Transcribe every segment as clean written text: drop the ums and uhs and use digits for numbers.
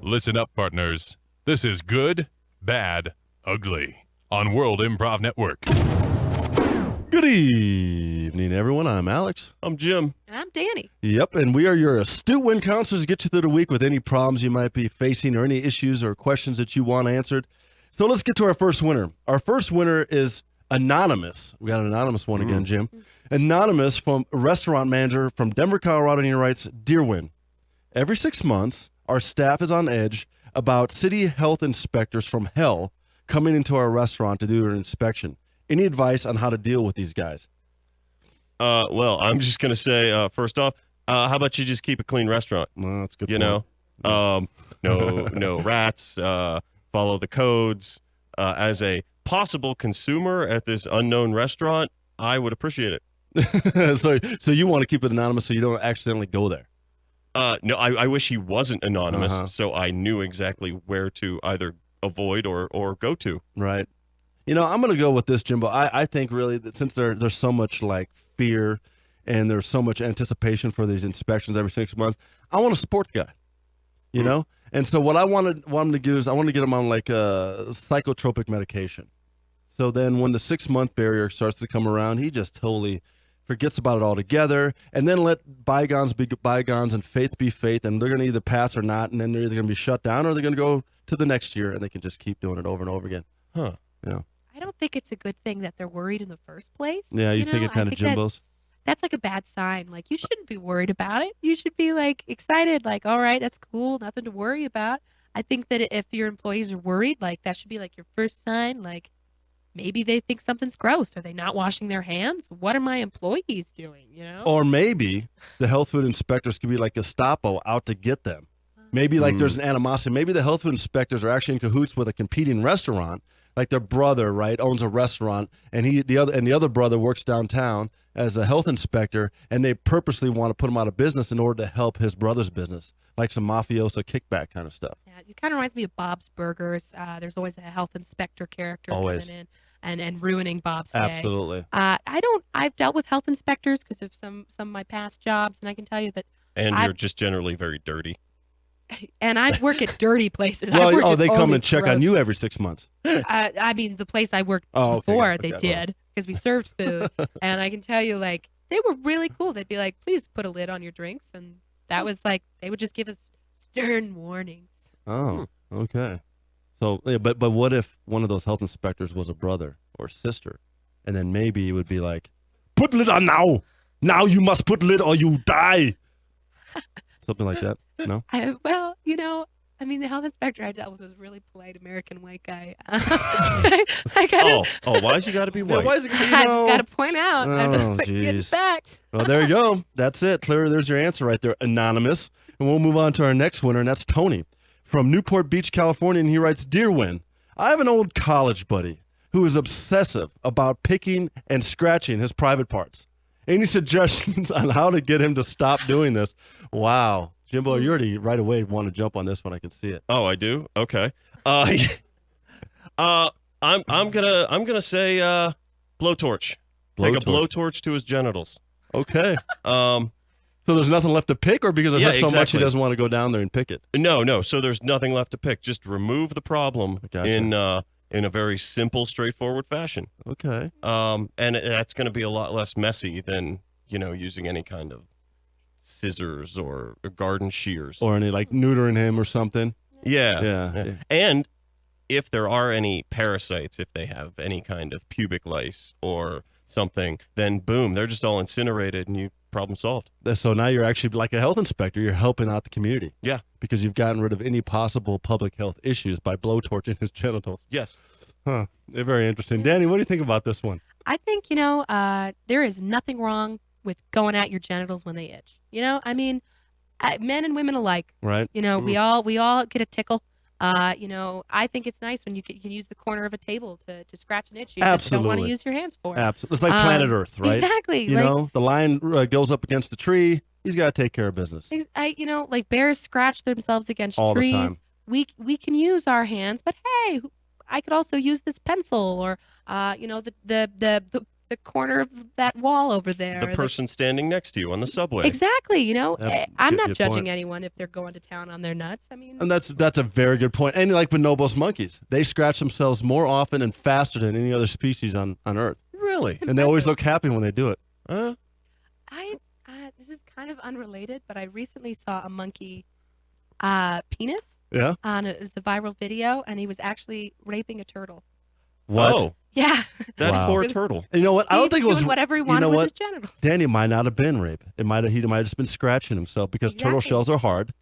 Listen up, partners. This is Good, Bad, Ugly on World Improv Network. Good evening, everyone. I'm Alex. I'm Jim. And I'm Danny. Yep, and we are your astute win counselors to get you through the week with any problems you might be facing or any issues or questions that you want answered. So let's get to our first winner. Our first winner is Anonymous. We got an anonymous one again, Jim. Anonymous from a restaurant manager from Denver, Colorado, and he writes, Dear Win, every 6 months, our staff is on edge about city health inspectors from hell coming into our restaurant to do an inspection. Any advice on how to deal with these guys? Well, I'm just going to say, first off, how about you just keep a clean restaurant? Well, that's a good You point. know, no rats, follow the codes. As a possible consumer at this unknown restaurant, I would appreciate it. So you want to keep it anonymous so you don't accidentally go there. No, I wish he wasn't anonymous, so I knew exactly where to either avoid or go to. Right. You know, I'm going to go with this, Jimbo. I think really that since there's so much like fear and there's so much anticipation for these inspections every 6 months, I want to support the guy, you know? And so what I want him to do is I want to get him on like a psychotropic medication. So then when the 6 month barrier starts to come around, he just totally forgets about it altogether, and then let bygones be bygones and faith be faith, and they're going to either pass or not, and then they're either going to be shut down or they're going to go to the next year, and they can just keep doing it over and over again. Huh. Yeah. I don't think it's a good thing that they're worried in the first place. Yeah, you think it kind of Jimbo's? That's like a bad sign. Like, you shouldn't be worried about it. You should be like excited, like, all right, that's cool, nothing to worry about. I think that if your employees are worried, like, that should be like your first sign, like, maybe they think something's gross. Are they not washing their hands? What are my employees doing, you know? Or maybe the health food inspectors could be like Gestapo out to get them. Maybe like there's an animosity. Maybe the health food inspectors are actually in cahoots with a competing restaurant. Like their brother, right, owns a restaurant, and the other brother works downtown as a health inspector, and they purposely want to put him out of business in order to help his brother's business, like some mafioso kickback kind of stuff. Yeah, it kind of reminds me of Bob's Burgers. There's always a health inspector character Always. coming in and ruining Bob's day. Absolutely. I've dealt with health inspectors because of some of my past jobs, and I can tell you that. And you're just generally very dirty. And I work at dirty places. Well, they come and check on you every 6 months. I mean, the place I worked before, they did, because we served food. And I can tell you, like, they were really cool. They'd be like, please put a lid on your drinks. And that was like, they would just give us stern warnings. Oh, okay. So, yeah, but what if one of those health inspectors was a brother or sister? And then maybe it would be like, put lid on now. Now you must put lid or you die. Something like that. No? Well, you know, I mean, the health inspector I dealt with was a really polite American white guy. Why has he got to be white? Why is it, I just got to point out. Oh, Getting facts. Well, there you go. That's it. Clearly, there's your answer right there, Anonymous. And we'll move on to our next winner, and that's Tony from Newport Beach, California. And he writes, Dear Win, I have an old college buddy who is obsessive about picking and scratching his private parts. Any suggestions on how to get him to stop doing this? Wow. Jimbo, you already right away want to jump on this one. I can see it. Oh, I do? Okay. I'm gonna say blowtorch. Take a blowtorch to his genitals. Okay. So there's nothing left to pick, or because it hurts so much he doesn't want to go down there and pick it? No. So there's nothing left to pick. Just remove the problem Gotcha. in a very simple, straightforward fashion. Okay. And that's going to be a lot less messy than using any kind of scissors or garden shears Or any like neutering him or something. Yeah. And if there are any parasites, if they have any kind of pubic lice or something, then boom, they're just all incinerated and you problem solved. So now you're actually like a health inspector. You're helping out the community. Yeah. Because you've gotten rid of any possible public health issues by blowtorching his genitals. Yes. Huh. They're very interesting. Danny, what do you think about this one? I think, there is nothing wrong with going at your genitals when they itch. I mean, men and women alike. Right. We all get a tickle. I think it's nice when you can use the corner of a table to scratch an itch you just don't want to use your hands for. Absolutely. It's like planet Earth, right? Exactly. The lion goes up against the tree. He's got to take care of business. Like bears scratch themselves against all trees. The time. We can use our hands, but hey, I could also use this pencil or the the corner of that wall over there. The person standing next to you on the subway. Exactly. You know, Yep, I'm good not judging point. anyone if they're going to town on their nuts. I mean, And that's a very good point. And like bonobos monkeys, they scratch themselves more often and faster than any other species on Earth. Really? And they always look happy when they do it. Huh? this is kind of unrelated, but I recently saw a monkey penis Yeah. on it was a viral video, and he was actually raping a turtle. What? Oh, Yeah. that Wow. poor turtle. And you know what? I He don't think it was doing whatever he wanted know with what? his genitals. Danny might not have been rape. He might have just been scratching himself because turtle Exactly. shells are hard.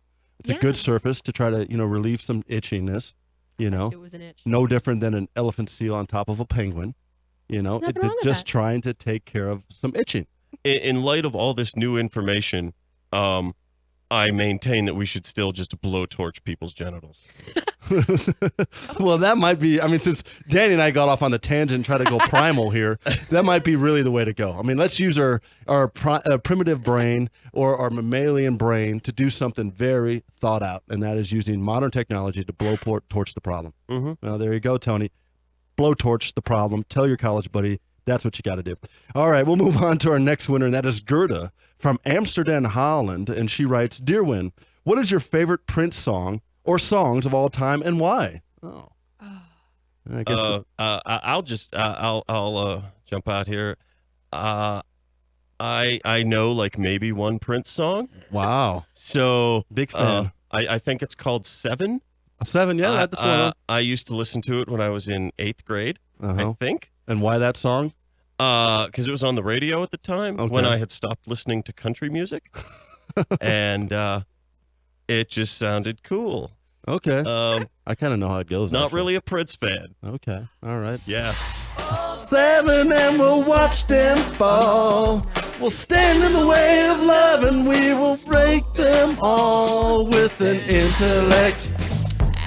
It's a Yeah. good surface to try to relieve some itchiness. It was an itch. No different than an elephant seal on top of a penguin. Nothing It's wrong with just that. trying to take care of some itching. In light of all this new information, I maintain that we should still just blowtorch people's genitals. Well, that might be. I mean, since Danny and I got off on the tangent and try to go primal here, that might be really the way to go. I mean, let's use our primitive brain or our mammalian brain to do something very thought out, and that is using modern technology to blowtorch the problem. Mm-hmm. Well, there you go, Tony. Blowtorch the problem. Tell your college buddy that's what you got to do. All right, we'll move on to our next winner, and that is Gerda from Amsterdam, Holland, and she writes, "Dear Win, what is your favorite Prince song or songs of all time, and why?" Oh, I guess. I'll jump out here. I know like maybe one Prince song. Wow, So big fan. I think it's called Seven. A 7, yeah, that's one. I used to listen to it when I was in 8th grade. Uh-huh. I think. And why that song? Because it was on the radio at the time when Okay. I had stopped listening to country music, and it just sounded cool. Okay, I kind of know how it goes. Not actually. really a Prince fan. Okay, all right. Yeah. 7 and we'll watch them fall. We'll stand in the way of love and we will break them all with an intellect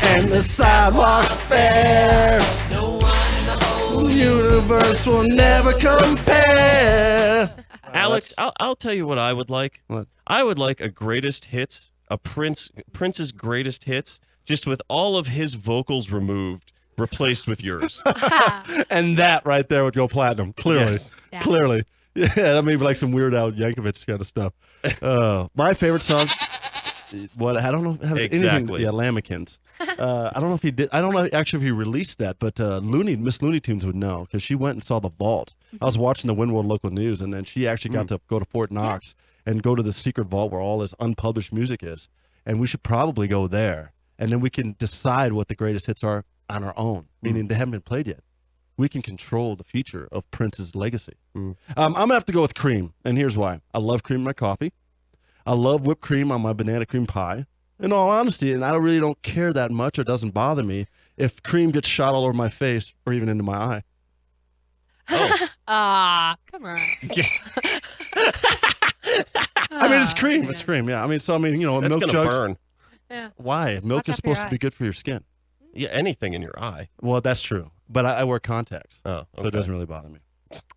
and the sidewalk fair. No one in the whole universe will never compare. Alex, I'll tell you what I would like. What? I would like a greatest hits, a Prince's greatest hits, just with all of his vocals removed, replaced with yours. And that right there would go platinum. Clearly. Yes. Yeah. Clearly. Yeah, that may be like some Weird Al Yankovic kind of stuff. My favorite song, what I don't know if it has anything. Exactly. Yeah, Lamekins. I don't know if he did. I don't know actually if he released that, but Miss Looney Tunes would know because she went and saw the vault. I was watching the Windward local news, and then she actually got to go to Fort Knox and go to the secret vault where all his unpublished music is. And we should probably go there, and then we can decide what the greatest hits are on our own, meaning they haven't been played yet. We can control the future of Prince's legacy. I'm gonna have to go with cream, and here's why. I love cream in my coffee. I love whipped cream on my banana cream pie. In all honesty, and I really don't care that much, or it doesn't bother me if cream gets shot all over my face or even into my eye. Come on. I mean, it's cream. man. It's cream. Yeah. I mean, so That's milk gonna jugs. burn. Yeah. Why? Milk Watch is out for your supposed to be good for your skin. Yeah, anything in your eye. Well, that's true, but I wear contacts, Oh, so okay. it doesn't really bother me.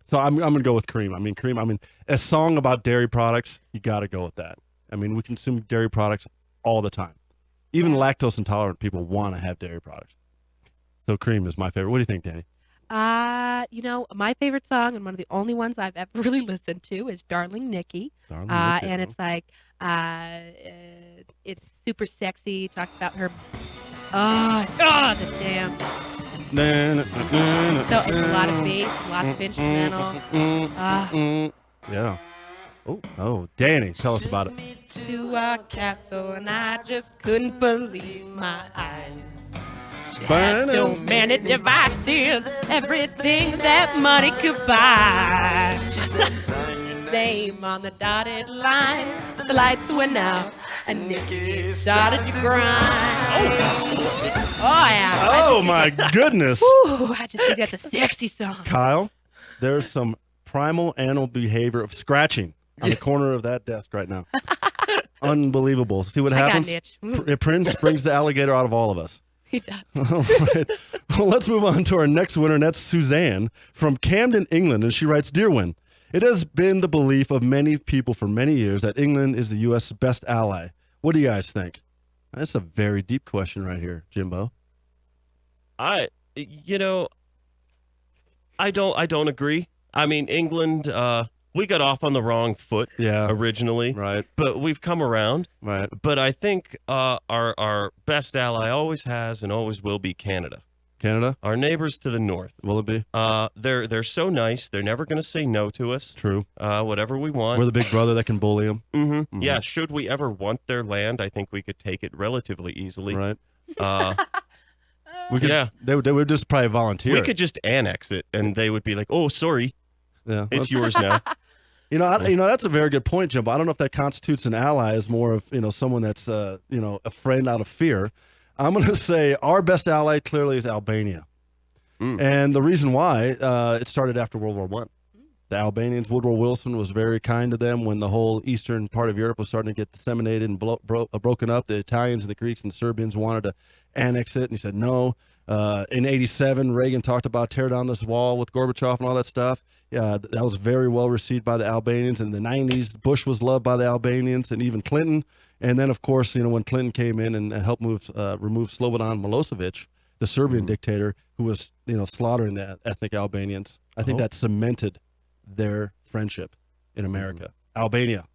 So I'm gonna go with cream. I mean, cream. I mean, a song about dairy products, you got to go with that. I mean, we consume dairy products all the time. Even lactose intolerant people want to have dairy products. So cream is my favorite. What do you think, Danny? My favorite song and one of the only ones I've ever really listened to is Darling Nikki. Darling Nikki. And it's like, it's super sexy. Talks about her, the jam. So it's a lot of bass, lots of instrumental. Yeah. Oh, Danny, tell us about it. To a castle, and I just couldn't believe my eyes. Burn So it. many devices, everything that money could buy. Name on the dotted line, the lights went out, and Nikki started to grind. Oh yeah. Oh my goodness. I just think that's a sexy song. Kyle, there's some primal animal behavior of scratching on the corner of that desk right now. Unbelievable. See what I got happens? an itch. Prince brings the alligator out of all of us. He does. All right. Well, let's move on to our next winner, and that's Suzanne from Camden, England. And she writes, "Dear Win, it has been the belief of many people for many years that England is the U.S.'s best ally. What do you guys think?" That's a very deep question right here, Jimbo. I don't agree. I mean, England, we got off on the wrong foot Yeah. originally, Right. but we've come around. Right. But I think our best ally always has and always will be Canada. Canada. Our neighbors to the north. Will it be? They're so nice. They're never going to say no to us. True. Whatever we want. We're the big brother that can bully them. Mm-hmm. Yeah. Should we ever want their land, I think we could take it relatively easily. Right. We could, yeah. They would just probably volunteer. We could just annex it, and they would be like, "Oh, sorry, Yeah. it's yours now." That's a very good point, Jimbo. I don't know if that constitutes an ally as more of, someone that's, a friend out of fear. I'm going to say our best ally clearly is Albania. And the reason why, it started after World War I. The Albanians, Woodrow Wilson was very kind to them when the whole eastern part of Europe was starting to get disseminated and broken up. The Italians and the Greeks and the Serbians wanted to annex it, and he said no. In 87, Reagan talked about tear down this wall with Gorbachev and all that stuff. Yeah, that was very well received by the Albanians. In the 90s, Bush was loved by the Albanians, and even Clinton. And then, of course, when Clinton came in and helped remove Slobodan Milosevic, the Serbian dictator who was, slaughtering the ethnic Albanians, I think that cemented their friendship in America. Albania.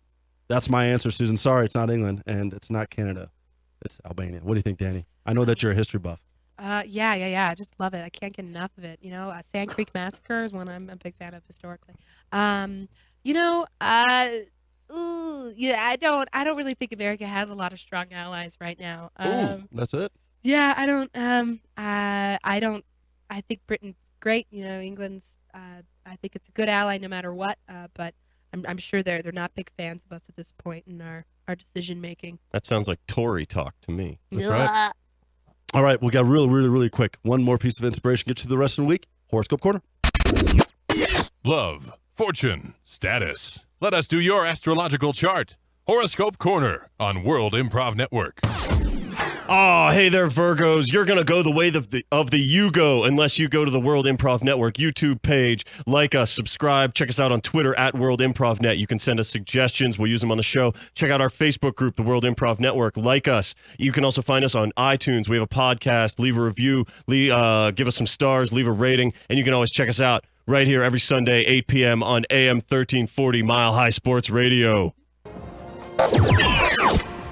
That's my answer, Susan. Sorry, it's not England, and it's not Canada. It's Albania. What do you think, Danny? I know that you're a history buff. Yeah. I just love it. I can't get enough of it. Sand Creek Massacre is one I'm a big fan of historically. I don't really think America has a lot of strong allies right now. That's it. Yeah, I don't. I think Britain's great. England's. I think it's a good ally no matter what. But I'm sure they're not big fans of us at this point in our decision making. That sounds like Tory talk to me. That's right. All right, we got really, really, really quick. One more piece of inspiration. Get to the rest of the week. Horoscope Corner. Love, fortune, status. Let us do your astrological chart. Horoscope Corner on World Improv Network. Oh, hey there, Virgos. You're going to go the way of the you-go unless you go to the World Improv Network YouTube page. Like us, subscribe. Check us out on Twitter at World Improv Net. You can send us suggestions. We'll use them on the show. Check out our Facebook group, the World Improv Network. Like us. You can also find us on iTunes. We have a podcast. Leave a review. Give us some stars. Leave a rating. And you can always check us out right here every Sunday, 8 p.m. on AM 1340 Mile High Sports Radio.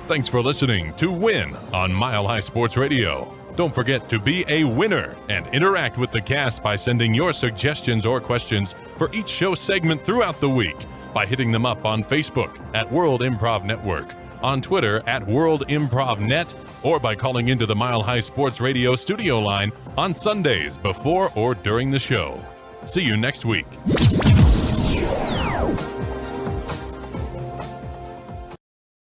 Thanks for listening to Win on Mile High Sports Radio. Don't forget to be a winner and interact with the cast by sending your suggestions or questions for each show segment throughout the week by hitting them up on Facebook at World Improv Network, on Twitter at World Improv Net, or by calling into the Mile High Sports Radio studio line on Sundays before or during the show. See you next week.